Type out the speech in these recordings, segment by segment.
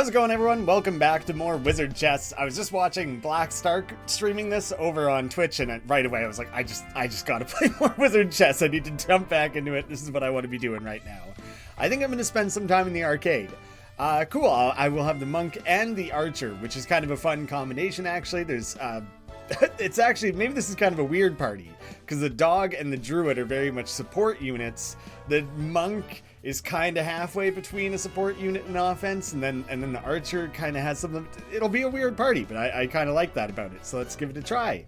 How's it going, everyone? Welcome back to more WizardChess. I was just watching Black Stark streaming this over on Twitch, and right away I was like, I just gotta play more WizardChess. I need to jump back into it. This is what I want to be doing right now. I think I'm gonna spend some time in the arcade. Cool. I will have the monk and the archer, which is kind of a fun combination, actually. There's, it's actually, maybe this is kind of a weird party, because the dog and the druid are very much support units. The monk is kind of halfway between a support unit and offense, and then the archer kind of has something. It'll be a weird party, but I kind of like that about it, so let's give it a try.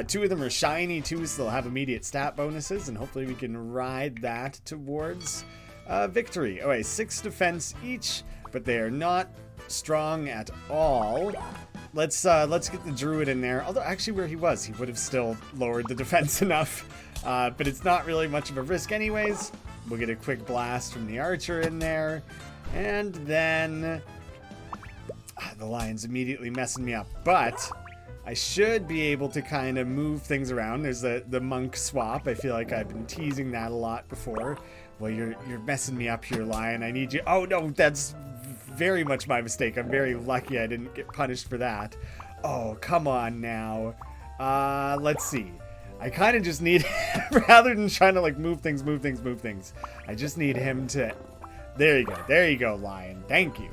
Two of them are shiny too, so they'll have immediate stat bonuses, and hopefully we can ride that towards victory. Okay, 6 defense each, but they are not strong at all. Let's get the druid in there. Although actually where he was, he would have still lowered the defense enough, but it's not really much of a risk anyways. We'll get a quick blast from the archer in there, and then the lion's immediately messing me up, but I should be able to kind of move things around. There's the monk swap. I feel like I've been teasing that a lot before. Well, you're messing me up here, lion. I need you. Oh no, that's very much my mistake. I'm very lucky I didn't get punished for that. Oh, come on now. Let's see. I kind of just need, rather than trying to like move things, I just need him to, there you go, lion. Thank you.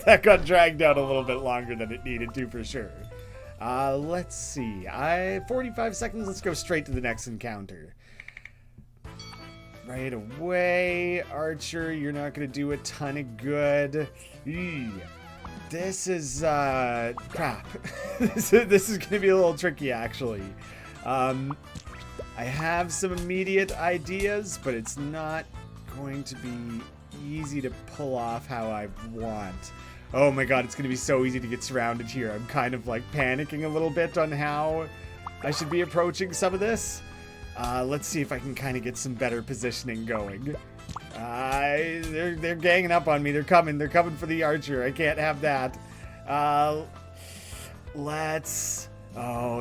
That got dragged out a little bit longer than it needed to for sure. Let's see, 45 seconds, let's go straight to the next encounter. Right away, archer, you're not going to do a ton of good. This is, crap. This is going to be a little tricky, actually. I have some immediate ideas, but it's not going to be easy to pull off how I want. Oh my god, it's going to be so easy to get surrounded here. I'm kind of, like, panicking a little bit on how I should be approaching some of this. Let's see if I can kind of get some better positioning going. They're ganging up on me. They're coming for the archer. I can't have that. Oh,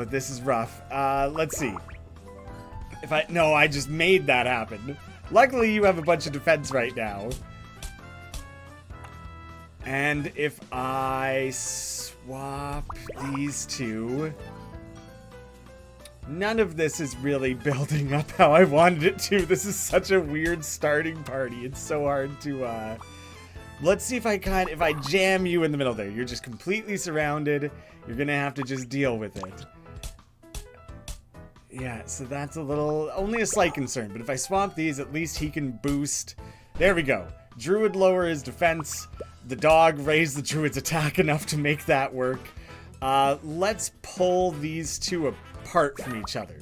this is rough. Let's see. No, I just made that happen. Luckily, you have a bunch of defense right now. And if I swap these two, none of this is really building up how I wanted it to. This is such a weird starting party. It's so hard to, let's see if I jam you in the middle there. You're just completely surrounded. You're gonna have to just deal with it. Yeah, so that's only a slight concern. But if I swap these, at least he can boost. There we go. Druid lower his defense. The dog raised the druid's attack enough to make that work. Let's pull these two apart from each other.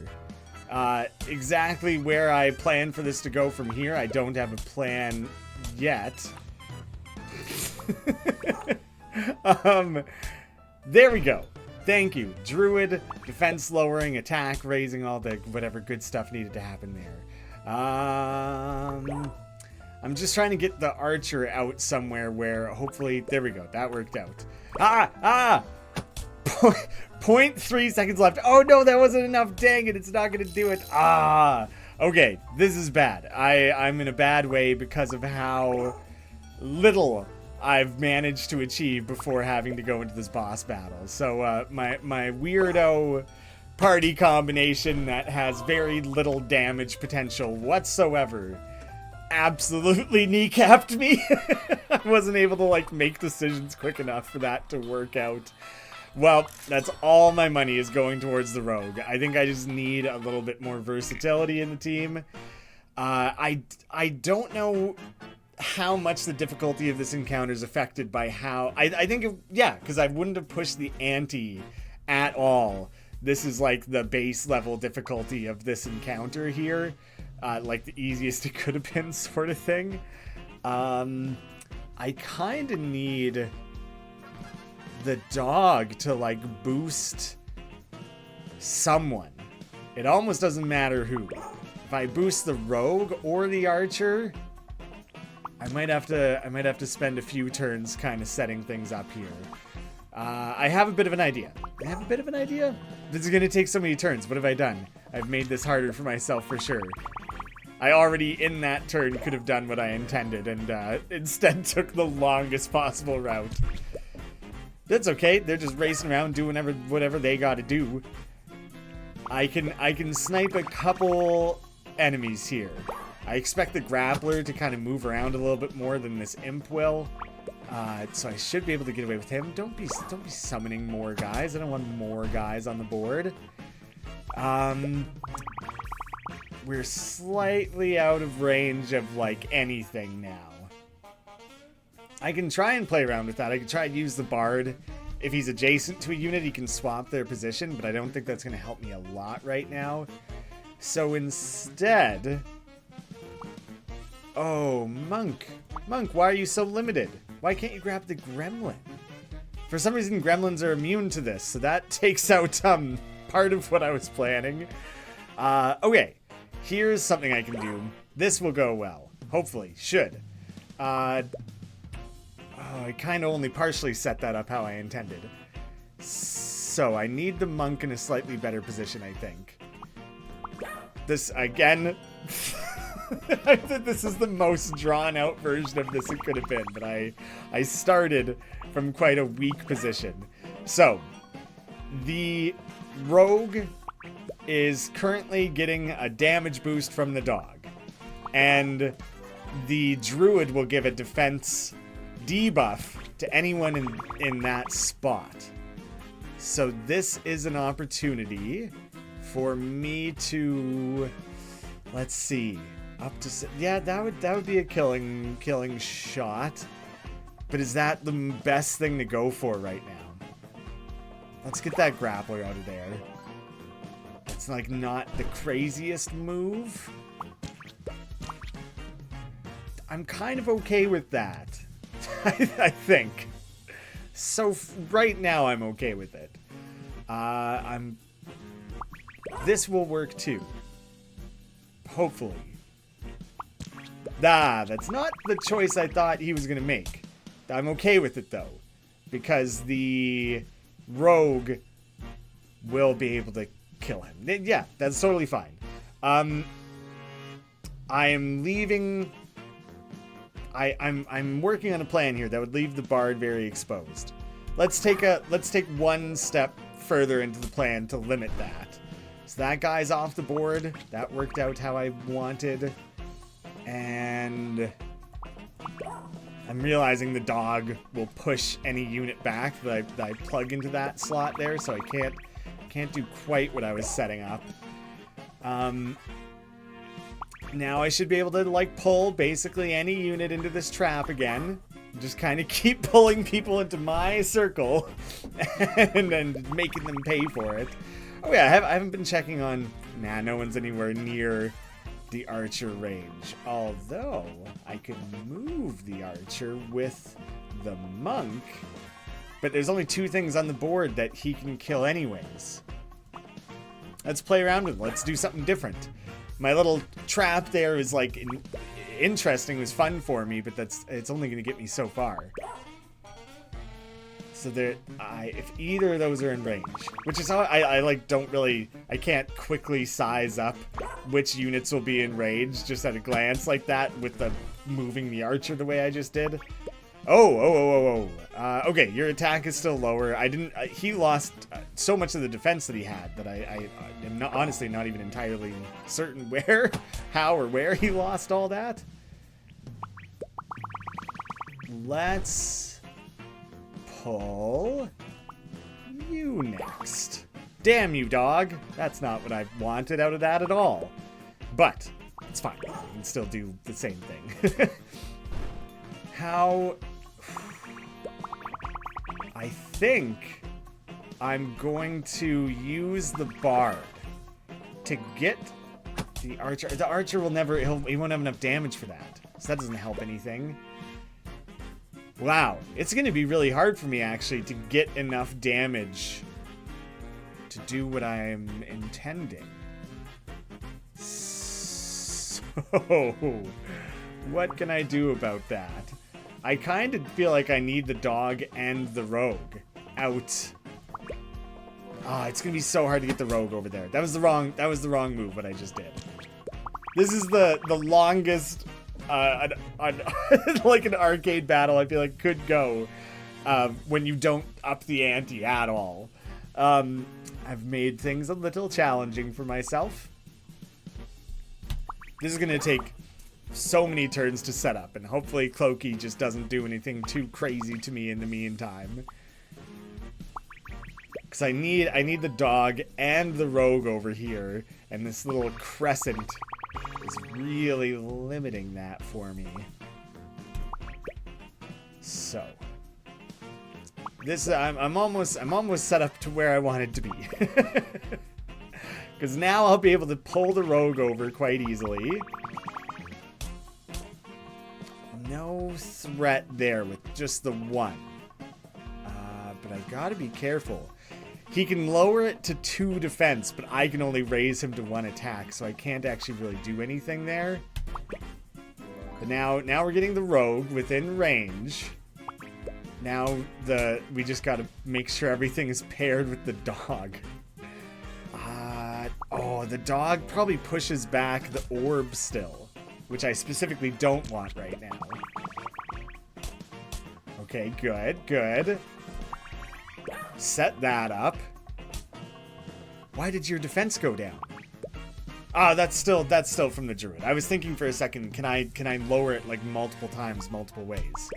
Exactly where I plan for this to go from here, I don't have a plan yet. There we go. Thank you. Druid, defense lowering, attack raising, all the whatever good stuff needed to happen there. I'm just trying to get the archer out somewhere where hopefully, there we go. That worked out. 0.3 seconds left. Oh no, that wasn't enough. Dang it, it's not gonna do it. Okay, this is bad. I'm in a bad way because of how little I've managed to achieve before having to go into this boss battle. So my weirdo party combination that has very little damage potential whatsoever absolutely kneecapped me. I wasn't able to like make decisions quick enough for that to work out. Well, that's all my money is going towards the rogue. I think I just need a little bit more versatility in the team. I don't know how much the difficulty of this encounter is affected by how... I think, yeah, because I wouldn't have pushed the ante at all. This is like the base level difficulty of this encounter here. Like the easiest it could have been sort of thing. I kind of need the dog to like boost someone. It almost doesn't matter who. If I boost the rogue or the archer, I might have to spend a few turns kind of setting things up here. I have a bit of an idea. This is going to take so many turns. What have I done? I've made this harder for myself for sure. I already, in that turn, could have done what I intended, and instead took the longest possible route. That's okay. They're just racing around doing whatever they gotta do. I can snipe a couple enemies here. I expect the grappler to kind of move around a little bit more than this imp will. So I should be able to get away with him. Don't be summoning more guys. I don't want more guys on the board. We're slightly out of range of, like, anything now. I can try and play around with that. I can try and use the bard. If he's adjacent to a unit, he can swap their position, but I don't think that's going to help me a lot right now. So instead... Oh, Monk. Monk, why are you so limited? Why can't you grab the gremlin? For some reason, gremlins are immune to this, so that takes out part of what I was planning. Okay. Here's something I can do. This will go well. Hopefully. Should. I kind of only partially set that up how I intended. So, I need the monk in a slightly better position, I think. This, again... I think this is the most drawn-out version of this it could have been, but I started from quite a weak position. So, the rogue is currently getting a damage boost from the dog. And the druid will give a defense debuff to anyone in that spot. So this is an opportunity for me to... Let's see. Up to... Yeah, that would be a killing shot. But is that the best thing to go for right now? Let's get that grappler out of there. It's like not the craziest move. I'm kind of okay with that. I think. So right now I'm okay with it. This will work too. Hopefully. That's not the choice I thought he was gonna make. I'm okay with it though. Because the rogue will be able to kill him. Yeah, that's totally fine. I am leaving... I'm working on a plan here that would leave the bard very exposed. Let's take one step further into the plan to limit that. So that guy's off the board. That worked out how I wanted. And I'm realizing the dog will push any unit back that I plug into that slot there, so I can't do quite what I was setting up. Now I should be able to, like, pull basically any unit into this trap again. Just kind of keep pulling people into my circle and then making them pay for it. Oh yeah, I haven't been checking on... Nah, no one's anywhere near the archer range. Although, I could move the archer with the monk. But there's only 2 things on the board that he can kill anyways. Let's play around with it. Let's do something different. My little trap there is, like, interesting, was fun for me, but it's only going to get me so far. So there, if either of those are in range, which is how I like don't really, I can't quickly size up which units will be in range just at a glance like that with the moving the archer the way I just did. Okay, your attack is still lower. He lost so much of the defense that he had that I am not, honestly not even entirely certain how or where he lost all that. Let's pull you next. Damn you, dog. That's not what I wanted out of that at all. But it's fine. We can still do the same thing. How... I think I'm going to use the bard to get the archer. The archer will never... He won't have enough damage for that. So that doesn't help anything. Wow. It's going to be really hard for me, actually, to get enough damage to do what I'm intending. So... what can I do about that? I kind of feel like I need the dog and the rogue out. Ah, it's gonna be so hard to get the rogue over there. That was the wrong move what I just did. This is the longest like an arcade battle I feel like could go when you don't up the ante at all. I've made things a little challenging for myself. This is gonna take so many turns to set up, and hopefully Clokey just doesn't do anything too crazy to me in the meantime. Because I need the dog and the rogue over here, and this little crescent is really limiting that for me. So this I'm almost set up to where I want it to be. Because now I'll be able to pull the rogue over quite easily. No threat there with just the one. But I gotta be careful. He can lower it to 2 defense, but I can only raise him to 1 attack, so I can't actually really do anything there. But now we're getting the rogue within range. Now we just gotta make sure everything is paired with the dog. Oh, the dog probably pushes back the orb still, which I specifically don't want right now. Okay, good. Set that up. Why did your defense go down? Ah, that's still from the druid. I was thinking for a second, can I lower it like multiple times, multiple ways?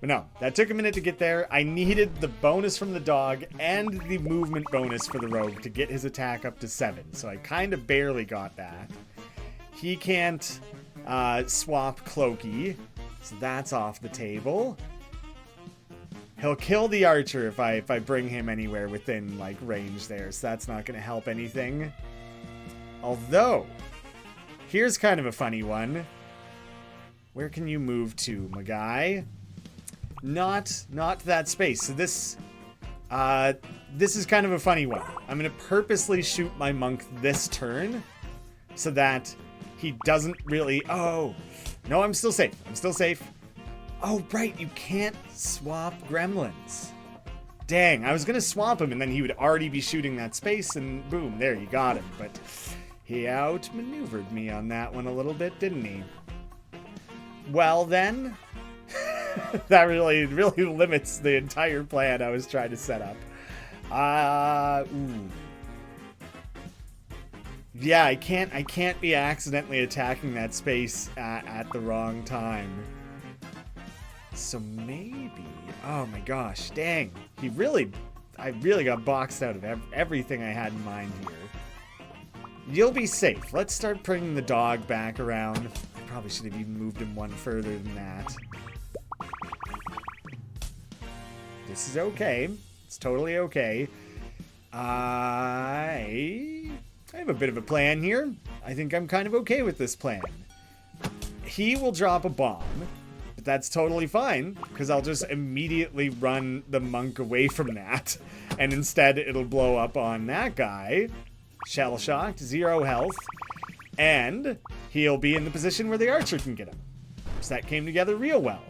But no, that took a minute to get there. I needed the bonus from the dog and the movement bonus for the rogue to get his attack up to 7. So I kind of barely got that. He can't swap Clokey, so that's off the table. He'll kill the archer if I bring him anywhere within like range there, so that's not going to help anything. Although, here's kind of a funny one. Where can you move to, my guy? Not that space. So this is kind of a funny one. I'm going to purposely shoot my monk this turn so that he doesn't really... Oh, no, I'm still safe. Oh, right, you can't swap gremlins. Dang, I was going to swap him and then he would already be shooting that space and boom, there, you got him. But he outmaneuvered me on that one a little bit, didn't he? Well then, that really limits the entire plan I was trying to set up. Yeah, I can't be accidentally attacking that space at the wrong time. So maybe, oh my gosh, dang. I really got boxed out of everything I had in mind here. You'll be safe. Let's start bringing the dog back around. I probably should have even moved him one further than that. This is okay. It's totally okay. I have a bit of a plan here. I think I'm kind of okay with this plan. He will drop a bomb, but that's totally fine, because I'll just immediately run the monk away from that, and instead it'll blow up on that guy. Shell-shocked, 0 health, and he'll be in the position where the archer can get him. So that came together real well.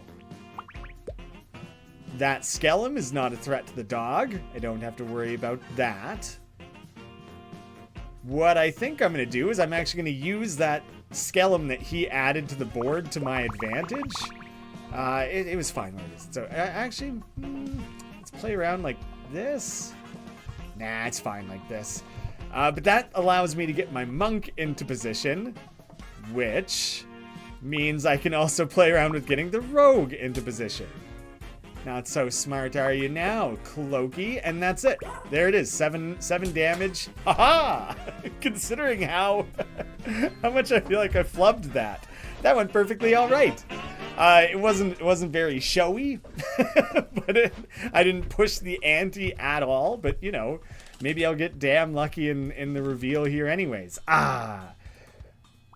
That skellum is not a threat to the dog. I don't have to worry about that. What I think I'm going to do is I'm actually going to use that skellum that he added to the board to my advantage. It was fine like this. So actually, let's play around like this. Nah, it's fine like this. But that allows me to get my monk into position, which means I can also play around with getting the rogue into position. Not so smart, are you now, Clokey? And that's it. There it is, 7 damage. Haha! Considering how much I feel like I flubbed that. That went perfectly all right. It wasn't very showy, but I didn't push the ante at all. But you know, maybe I'll get damn lucky in the reveal here, anyways.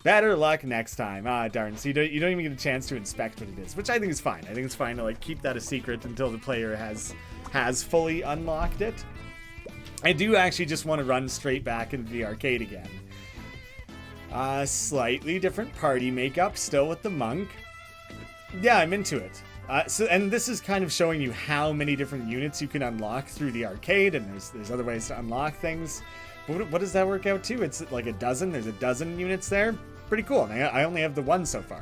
Better luck next time. Darn. So you don't even get a chance to inspect what it is, which I think is fine. I think it's fine to like keep that a secret until the player has fully unlocked it. I do actually just want to run straight back into the arcade again. Slightly different party makeup, still with the monk. Yeah, I'm into it. And this is kind of showing you how many different units you can unlock through the arcade, and there's other ways to unlock things. But what does that work out to? It's like a dozen. There's a dozen units there. pretty cool. And I only have the one so far.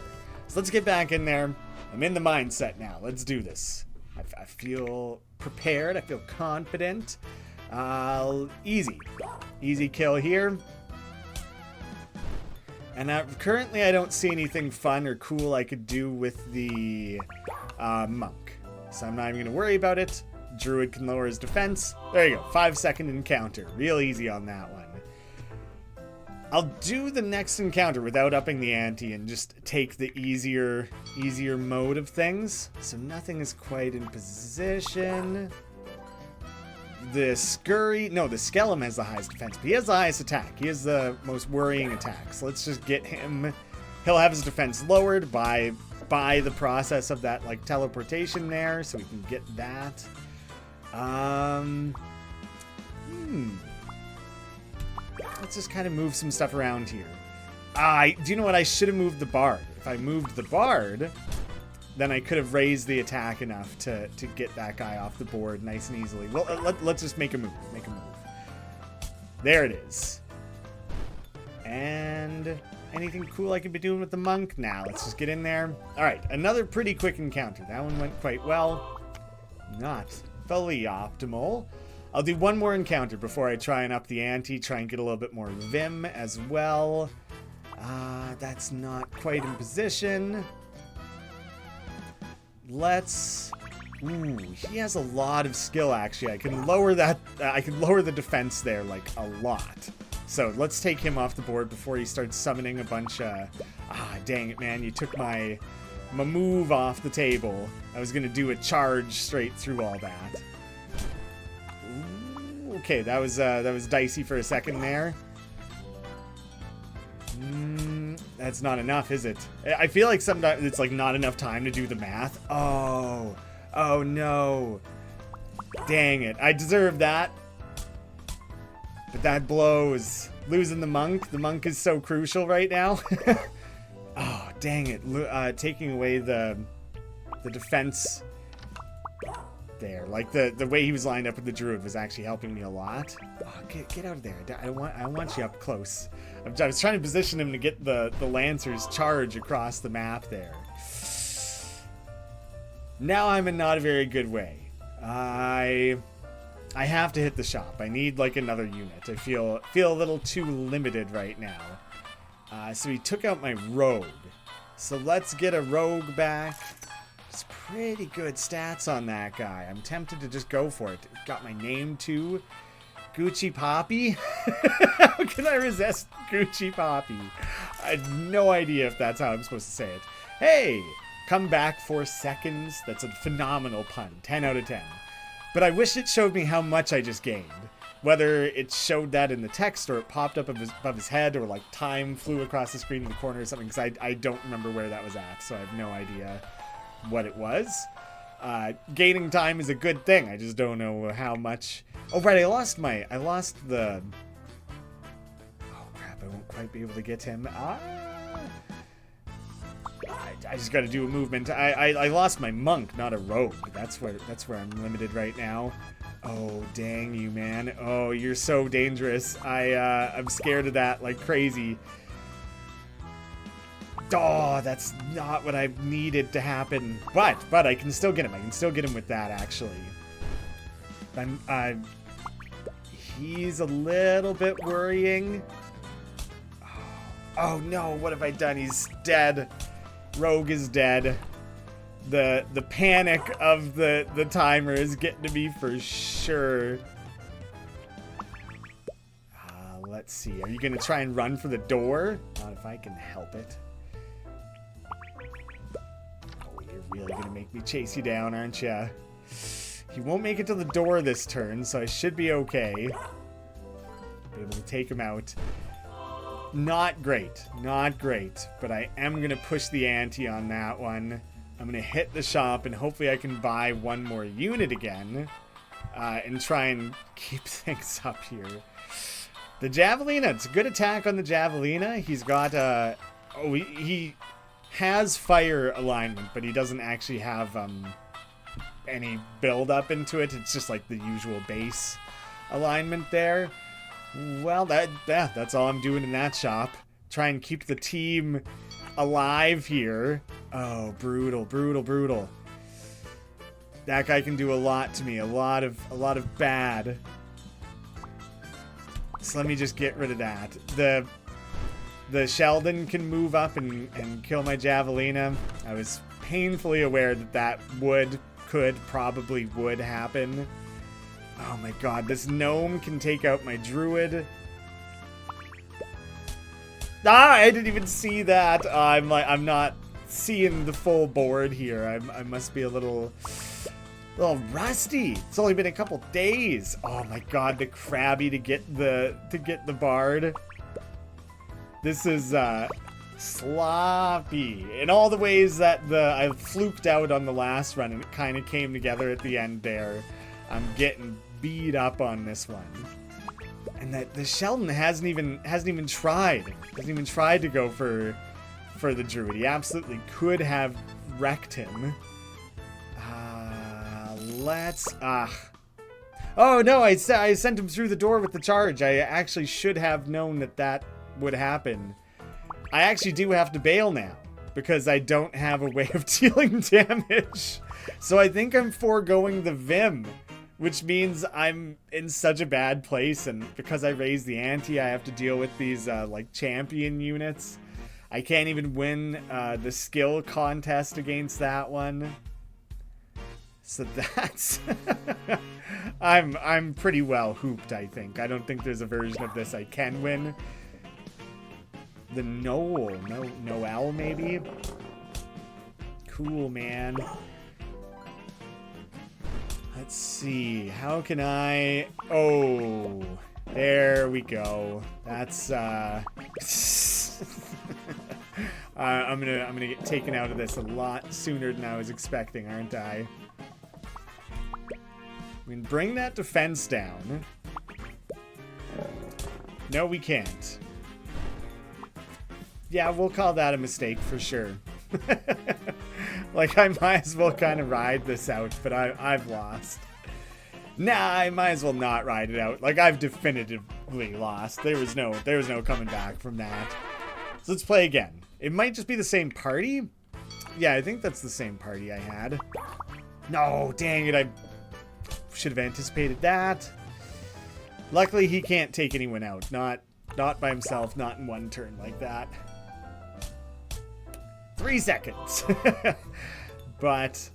So let's get back in there. I'm in the mindset now. Let's do this. I feel prepared. I feel confident. Easy kill here. And currently I don't see anything fun or cool I could do with the monk. So I'm not even going to worry about it. Druid can lower his defense. There you go. 5-second encounter. Real easy on that one. I'll do the next encounter without upping the ante and just take the easier mode of things. So nothing is quite in position. The Skellum has the highest defense, but he has the highest attack. He has the most worrying attack. So let's just get him. He'll have his defense lowered by the process of that like teleportation there, so we can get that. Let's just kind of move some stuff around here. Do you know what? I should have moved the bard. If I moved the bard, then I could have raised the attack enough to get that guy off the board nice and easily. Well, let's just make a move. There it is. And anything cool I could be doing with the monk? Nah, let's just get in there. All right, another pretty quick encounter. That one went quite well. Not fully optimal. I'll do one more encounter before I try and up the ante, try and get a little bit more vim as well. That's not quite in position. Ooh, he has a lot of skill, actually. I can lower that. I can lower the defense there, like, a lot. So let's take him off the board before he starts summoning a bunch of... dang it, man. You took my move off the table. I was going to do a charge straight through all that. Ooh, okay, that was dicey for a second there. That's not enough, is it? I feel like sometimes it's like not enough time to do the math. Oh no. Dang it. I deserve that. But that blows. Losing the monk. The monk is so crucial right now. Oh, dang it. Taking away the defense there. Like the way he was lined up with the druid was actually helping me a lot. Oh, get out of there. I want you up close. I was trying to position him to get the Lancer's charge across the map there. Now I'm in not a very good way. I have to hit the shop. I need like another unit. I feel a little too limited right now. So he took out my rogue. So let's get a rogue back. It's pretty good stats on that guy. I'm tempted to just go for it. Got my name too. Gucci Poppy? How can I resist Gucci Poppy? I had no idea if that's how I'm supposed to say it. Hey! Come back 4 seconds. That's a phenomenal pun. 10 out of 10. But I wish it showed me how much I just gained. Whether it showed that in the text or it popped up above his head or like time flew across the screen in the corner or something, because I don't remember where that was at, so I have no idea what it was. Gaining time is a good thing. I just don't know how much. Oh, right, I lost the... Oh, crap, I won't quite be able to get him. I just gotta do a movement. I lost my monk, not a rogue. That's where I'm limited right now. Oh, dang you, man. Oh, you're so dangerous. I'm scared of that like crazy. Oh, that's not what I needed to happen. But I can still get him. I can still get him with that, actually. He's a little bit worrying. Oh no, what have I done? He's dead. Rogue is dead. The panic of the timer is getting to me for sure. Let's see. Are you going to try and run for the door? Not if I can help it. Oh, you're really going to make me chase you down, aren't you? He won't make it to the door this turn, so I should be okay. Be able to take him out. Not great. Not great. But I am going to push the ante on that one. I'm going to hit the shop, and hopefully I can buy one more unit again. And try and keep things up here. The Javelina. It's a good attack on the Javelina. He's got... he has fire alignment, but he doesn't actually have any build up into it. It's just like the usual base alignment there. Well, that's all I'm doing in that shop. try and keep the team alive here. Oh, brutal, brutal, brutal. That guy can do a lot to me, a lot of bad. So let me just get rid of that. The Sheldon can move up and kill my Javelina. I was painfully aware that probably would happen. Oh my god, this gnome can take out my druid. Ah, I didn't even see that. I'm not seeing the full board here. I must be a little rusty. It's only been a couple days. Oh my god, the Krabby to get the bard. This is sloppy in all the ways that I fluked out on the last run, and it kind of came together at the end there. I'm getting beat up on this one. And that the Sheldon hasn't even tried to go for the druid. He absolutely could have wrecked him. Oh no, I sent him through the door with the charge. I actually should have known that would happen. I actually do have to bail now because I don't have a way of dealing damage. So I think I'm foregoing the Vim, which means I'm in such a bad place, and because I raised the ante, I have to deal with these like champion units. I can't even win the skill contest against that one. So that's I'm pretty well hooped, I think. I don't think there's a version of this I can win. The Noel maybe? Cool, man. Let's see, how can I... Oh, there we go. That's, I'm gonna get taken out of this a lot sooner than I was expecting, aren't I? We can bring that defense down. No, we can't. Yeah, we'll call that a mistake for sure. Like, I might as well kind of ride this out, but I've lost. Nah, I might as well not ride it out. Like, I've definitively lost. There was no coming back from that. So let's play again. It might just be the same party. Yeah, I think that's the same party I had. No, dang it, I should have anticipated that. Luckily, he can't take anyone out. Not by himself, not in one turn like that. 3 seconds. But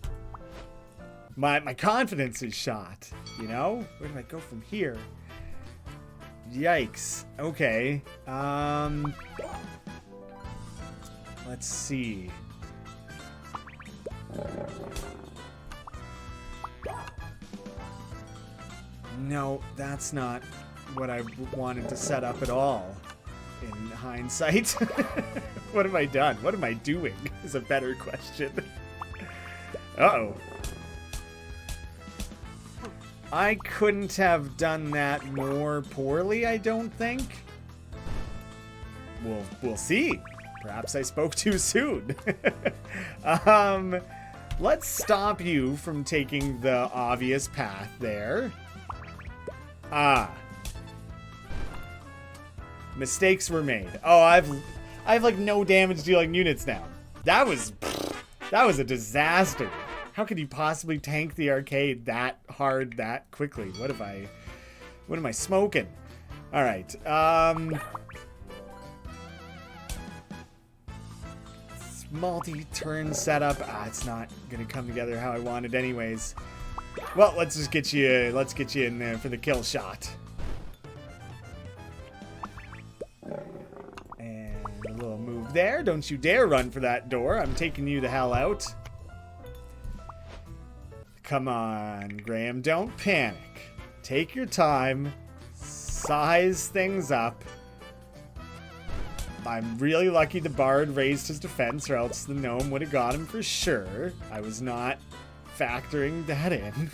my confidence is shot, you know? Where do I go from here? Yikes. Okay. Let's see. No, that's not what I wanted to set up at all. In hindsight. What have I done? What am I doing? Is a better question. Uh-oh. I couldn't have done that more poorly, I don't think. We'll see. Perhaps I spoke too soon. Let's stop you from taking the obvious path there. Mistakes were made. Oh, I have like no damage dealing units now. That was a disaster. How could you possibly tank the arcade that hard that quickly? What am I smoking? All right. Multi-turn setup. It's not gonna come together how I wanted anyways. Well, let's just get you in there for the kill shot. And a little move there. Don't you dare run for that door. I'm taking you the hell out. Come on, Graeme, don't panic. Take your time. Size things up. I'm really lucky the bard raised his defense, or else the gnome would have got him for sure. I was not factoring that in.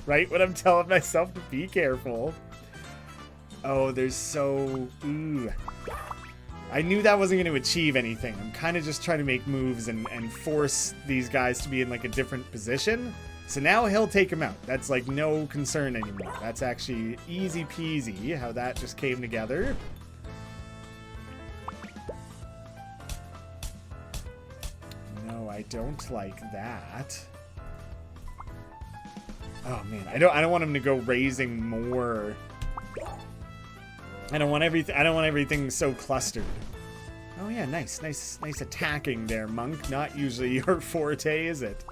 Right when I'm telling myself to be careful. Oh, there's so... Ooh. I knew that wasn't going to achieve anything. I'm kind of just trying to make moves and force these guys to be in like a different position. So now he'll take him out. That's like no concern anymore. That's actually easy peasy how that just came together. I don't like that. Oh man, I don't want him to go raising more. I don't want everything so clustered. Oh yeah, nice attacking there, monk. Not usually your forte, is it?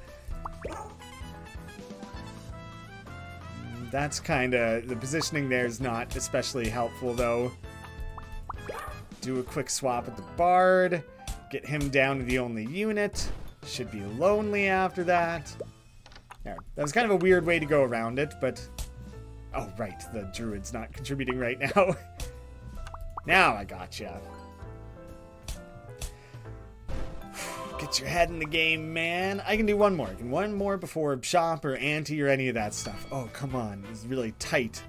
That's kind of, the positioning there is not especially helpful though. Do a quick swap at the bard. Get him down to the only unit. Should be lonely after that. Yeah, that was kind of a weird way to go around it, but... Oh, right, the druid's not contributing right now. Now I gotcha. Get your head in the game, man. I can do one more. I can one more before shop or ante or any of that stuff. Oh, come on. This is really tight.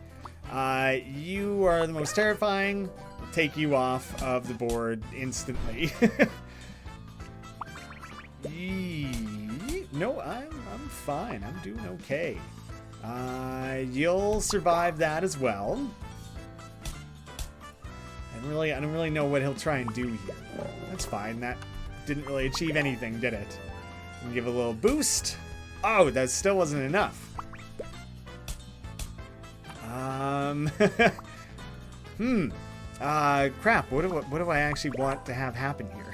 You are the most terrifying. I'll take you off of the board instantly. No, I'm fine. I'm doing okay. You'll survive that as well. I don't really know what he'll try and do here. That's fine. That didn't really achieve anything, did it? And give a little boost. Oh, that still wasn't enough. Crap. What do I actually want to have happen here?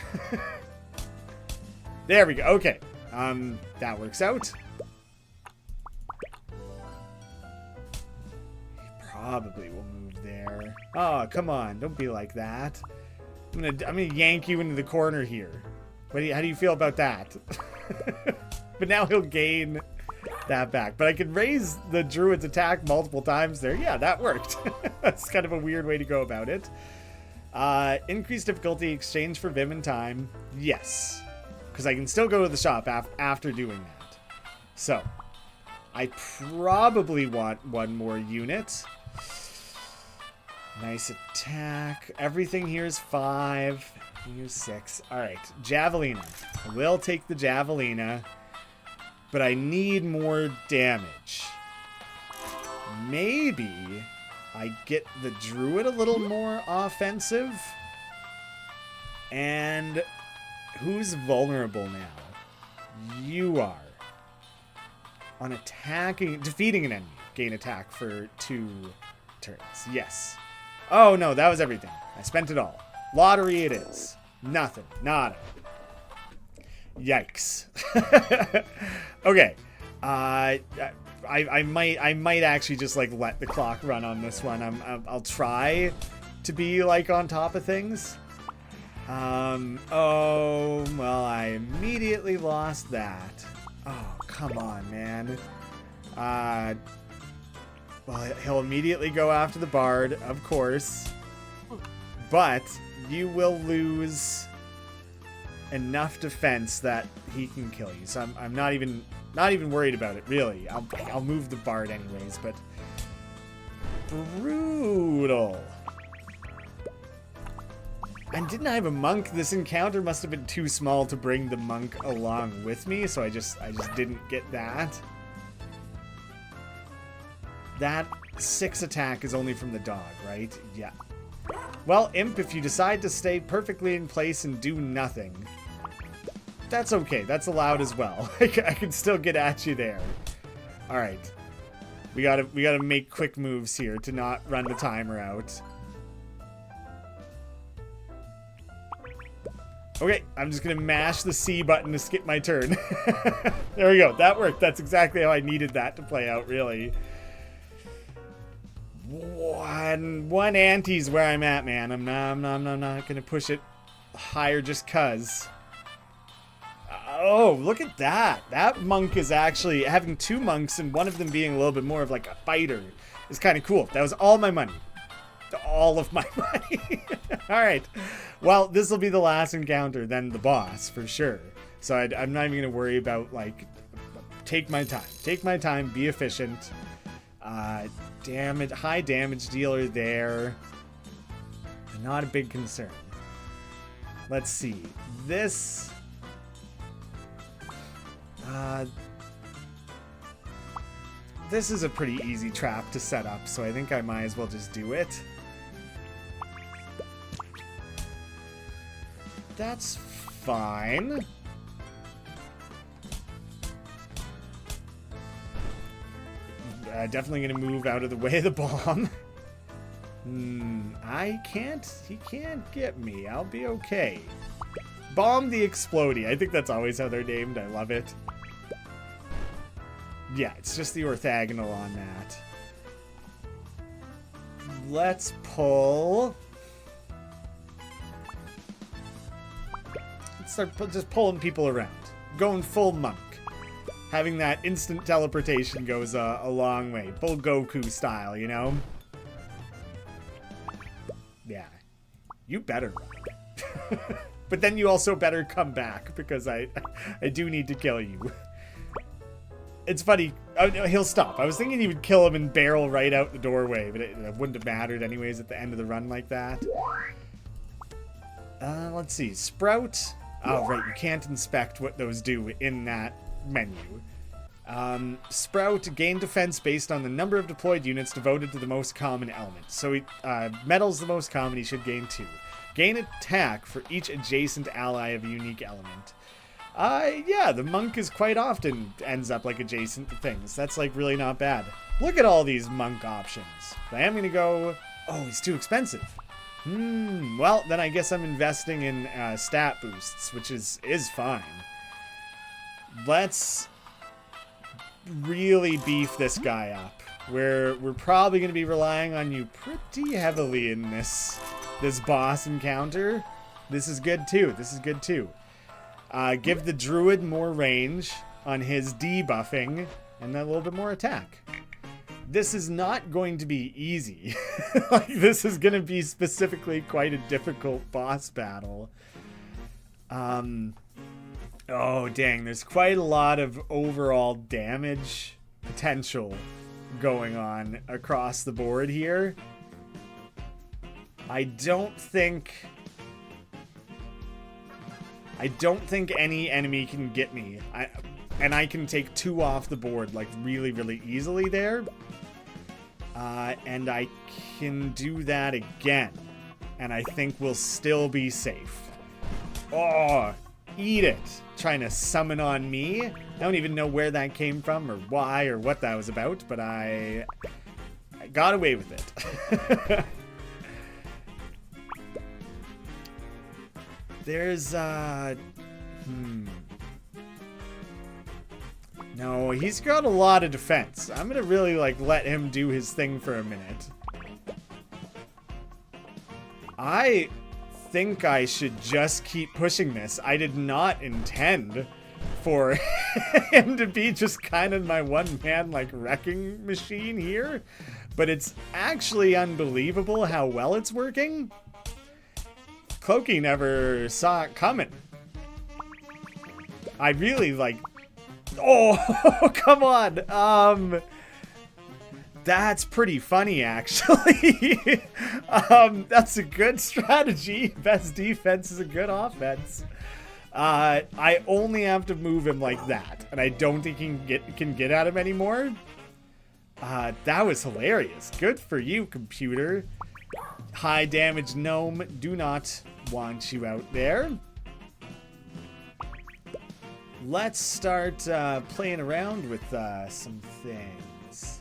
There we go. Okay. That works out. Probably will move there. Oh, come on. Don't be like that. I'm gonna yank you into the corner here. How do you feel about that? But now he'll gain that back. But I could raise the druid's attack multiple times there. Yeah, that worked. That's kind of a weird way to go about it. Increased difficulty, exchange for Vim and time. Yes. Because I can still go to the shop after doing that. So, I probably want one more unit. Nice attack. Everything here is 5. Here's 6. Alright, Javelina. I will take the Javelina, but I need more damage. Maybe I get the Druid a little more offensive. And who's vulnerable now? You are. On defeating an enemy, gain attack for 2 turns. Yes. Oh no, that was everything. I spent it all. Lottery it is. Nothing. Nada. Yikes. Okay. I might actually just like let the clock run on this one. I'll try to be like on top of things. Oh, well, I immediately lost that. Oh, come on, man. Well, he'll immediately go after the bard, of course. But you will lose enough defense that he can kill you. So I'm not even worried about it, really. I'll move the bard anyways, but brutal. And didn't I have a monk? This encounter must have been too small to bring the monk along with me, so I just didn't get that. That 6 attack is only from the dog, right? Yeah. Well, Imp, if you decide to stay perfectly in place and do nothing, that's okay. That's allowed as well. I can still get at you there. All right. We gotta make quick moves here to not run the timer out. Okay, I'm just gonna mash the C button to skip my turn. There we go. That worked. That's exactly how I needed that to play out, really. One ante's where I'm at, man. I'm not gonna push it higher just cuz. Oh, look at that. That monk is actually having 2 monks and one of them being a little bit more of like a fighter is kind of cool. That was all my money. All of my money. All right. Well, this will be the last encounter, then the boss for sure. So I'm not even going to worry about like, take my time. Take my time. Be efficient. High damage dealer there. Not a big concern. Let's see. This... this is a pretty easy trap to set up, so I think I might as well just do it. That's fine. Definitely gonna move out of the way of the bomb. He can't get me. I'll be okay. Bomb the Explodey. I think that's always how they're named. I love it. Yeah, it's just the orthogonal on that. Let's pull. Let's start just pulling people around. Going full monk. Having that instant teleportation goes a long way. Full Goku style, you know? Yeah. You better run. But then you also better come back, because I do need to kill you. It's funny. Oh, no, he'll stop. I was thinking he would kill him and barrel right out the doorway, but it wouldn't have mattered anyways at the end of the run like that. Let's see. Sprout. Oh, right. You can't inspect what those do in that menu. Sprout, gain defense based on the number of deployed units devoted to the most common element. So metal's the most common, he should gain 2. Gain attack for each adjacent ally of a unique element. Yeah, the monk is quite often ends up like adjacent to things. That's like really not bad. Look at all these monk options. I am gonna go, oh, he's too expensive. Well, then I guess I'm investing in stat boosts, which is fine. Let's really beef this guy up. We're probably going to be relying on you pretty heavily in this boss encounter. This is good too. Give the druid more range on his debuffing and a little bit more attack. This is not going to be easy. Like, this is going to be specifically quite a difficult boss battle. Oh, dang. There's quite a lot of overall damage potential going on across the board here. I don't think any enemy can get me. And I can take 2 off the board, like, really, really easily there. And I can do that again. And I think we'll still be safe. Oh, eat it. Trying to summon on me. I don't even know where that came from or why or what that was about, but I got away with it. There's no, he's got a lot of defense. I'm gonna really like let him do his thing for a minute. I think I should just keep pushing this. I did not intend for him to be just kind of my one-man like wrecking machine here, but it's actually unbelievable how well it's working. Cloaky never saw it coming. I really like... Oh, come on. That's pretty funny, actually. That's a good strategy. Best defense is a good offense. I only have to move him like that, and I don't think he can get at him anymore. That was hilarious. Good for you, computer. High damage gnome. Do not want you out there. Let's start playing around with some things.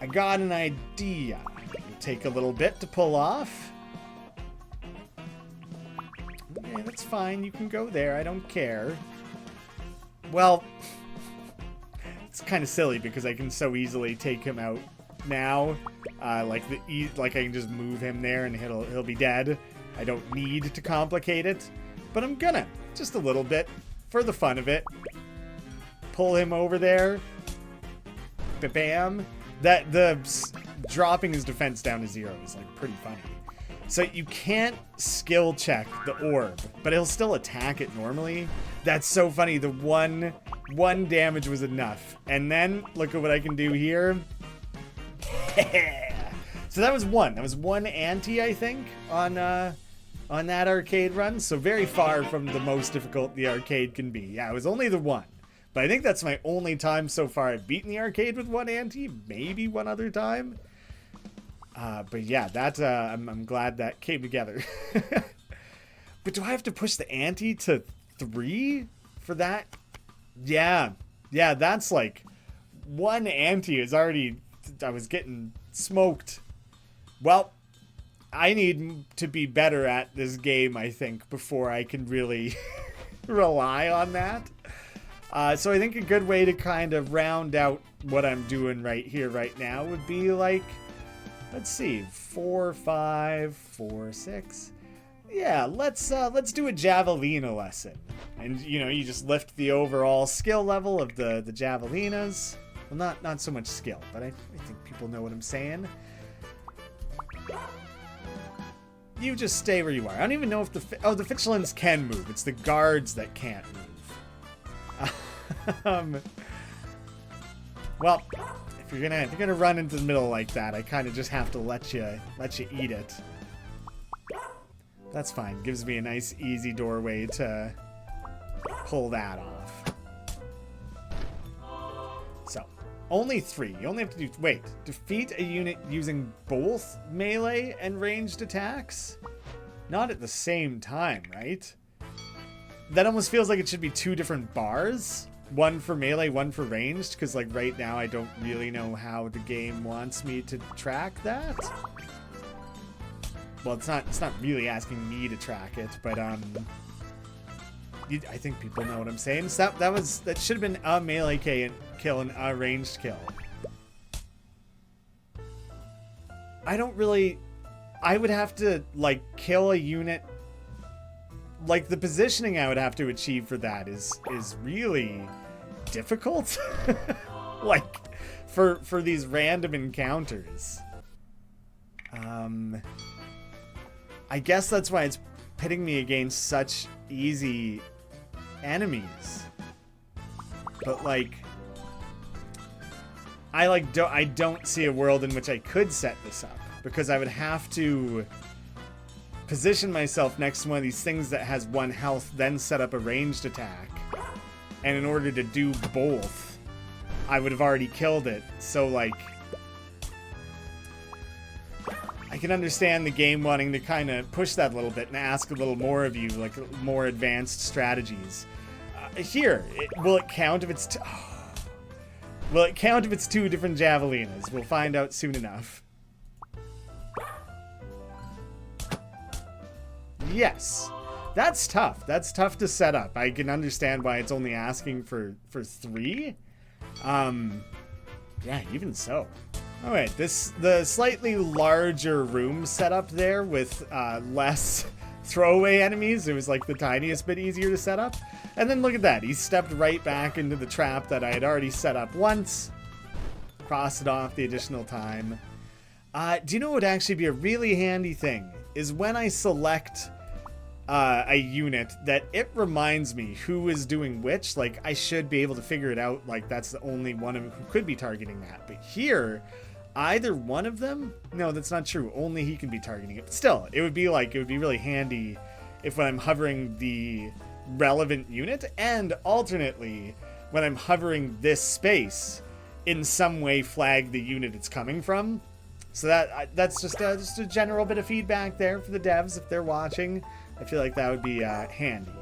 I got an idea. It'll take a little bit to pull off. Okay, that's fine. You can go there. I don't care. Well, it's kind of silly because I can so easily take him out now. Like I can just move him there and he'll be dead. I don't need to complicate it, but I'm gonna just a little bit for the fun of it. Pull him over there. Bam. The dropping his defense down to 0 is like pretty funny. So you can't skill check the orb, but he'll still attack it normally. That's so funny. The one damage was enough. And then look at what I can do here. So that was one. That was one ante, I think, on that arcade run. So very far from the most difficult the arcade can be. Yeah, it was only the one. But I think that's my only time so far I've beaten the arcade with one ante. Maybe one other time. But yeah, that I'm glad that came together. But do I have to push the ante to 3 for that? Yeah, that's like one ante is already... I was getting smoked. Well, I need to be better at this game, I think, before I can really rely on that. So I think a good way to kind of round out what I'm doing right here, right now, would be like, let's see, 4, 5, 4, 6. Yeah, let's do a javelina lesson. And, you know, you just lift the overall skill level of the javelinas. Well, not so much skill, but I think people know what I'm saying. You just stay where you are. I don't even know if the Fichelins can move. It's the guards that can't move. Well, if you're gonna run into the middle like that, I kind of just have to let you eat it. That's fine. Gives me a nice, easy doorway to pull that off. So, only 3. You only have to do... Wait. Defeat a unit using both melee and ranged attacks? Not at the same time, right? That almost feels like it should be 2 different bars. One for melee, one for ranged. Because, like, right now I don't really know how the game wants me to track that. Well, it's not really asking me to track it, but I think people know what I'm saying. So that should have been a melee kill and a ranged kill. I would have to like kill a unit. Like the positioning I would have to achieve for that is really difficult. Like for these random encounters. I guess that's why it's pitting me against such easy enemies. But like I don't see a world in which I could set this up, because I would have to position myself next to one of these things that has 1 health, then set up a ranged attack. And in order to do both, I would have already killed it. So like I can understand the game wanting to kind of push that a little bit and ask a little more of you, like more advanced strategies. Will it count if it's... Will it count if it's 2 different javelinas? We'll find out soon enough. Yes. That's tough. That's tough to set up. I can understand why it's only asking for 3. Yeah, even so. Alright, the slightly larger room setup there with less throwaway enemies. It was like the tiniest bit easier to set up. And then look at that. He stepped right back into the trap that I had already set up once. Crossed it off the additional time. Do you know what would actually be a really handy thing? Is when I select a unit that it reminds me who is doing which. Like, I should be able to figure it out. Like, that's the only one who could be targeting that. But here... either one of them? No, that's not true. Only he can be targeting it. But still, it would be really handy if when I'm hovering the relevant unit, and alternately, when I'm hovering this space, in some way flag the unit it's coming from. So that's just a general bit of feedback there for the devs if they're watching. I feel like that would be handy.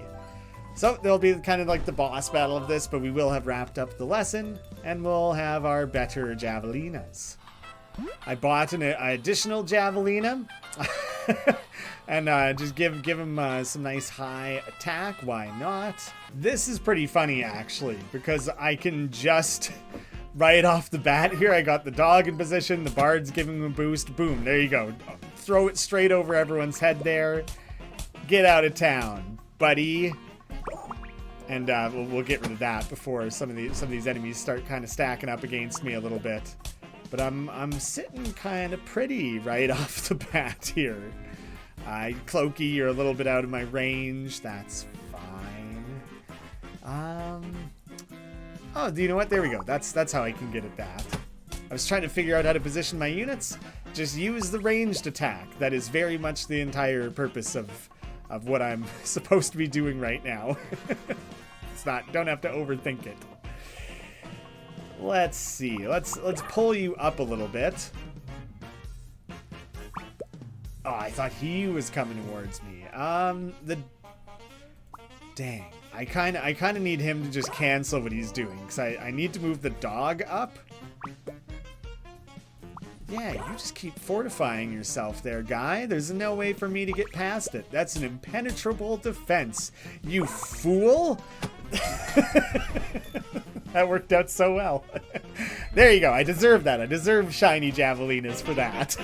So there'll be kind of like the boss battle of this, but we will have wrapped up the lesson, and we'll have our better javelinas. I bought an additional javelina and just give him some nice high attack. Why not? This is pretty funny actually, because I can just right off the bat here, I got the dog in position, the bard's giving him a boost. Boom, there you go. Throw it straight over everyone's head there. Get out of town, buddy. And we'll get rid of that before some of these enemies start kind of stacking up against me a little bit. But I'm sitting kind of pretty right off the bat here. Cloaky, you're a little bit out of my range. That's fine. Oh, do you know what? There we go. That's how I can get at that. I was trying to figure out how to position my units. Just use the ranged attack. That is very much the entire purpose of what I'm supposed to be doing right now. Don't have to overthink it. Let's see. Let's pull you up a little bit. Oh, I thought he was coming towards me. Dang. I kind of need him to just cancel what he's doing, because I need to move the dog up. Yeah, you just keep fortifying yourself there, guy. There's no way for me to get past it. That's an impenetrable defense, you fool. That worked out so well. There you go. I deserve that. I deserve shiny javelinas for that.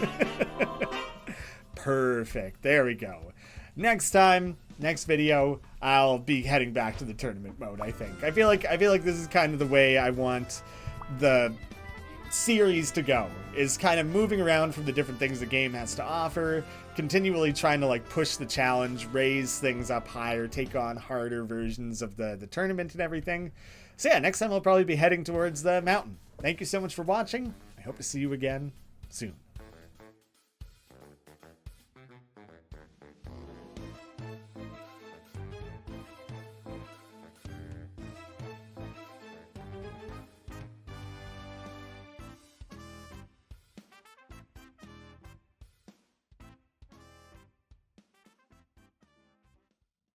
Perfect. There we go. Next time, next video, I'll be heading back to the tournament mode, I think. I feel like this is kind of the way I want the series to go, is kind of moving around from the different things the game has to offer, continually trying to like push the challenge, raise things up higher, take on harder versions of the tournament and everything. So yeah, next time I'll probably be heading towards the mountain. Thank you so much for watching. I hope to see you again soon.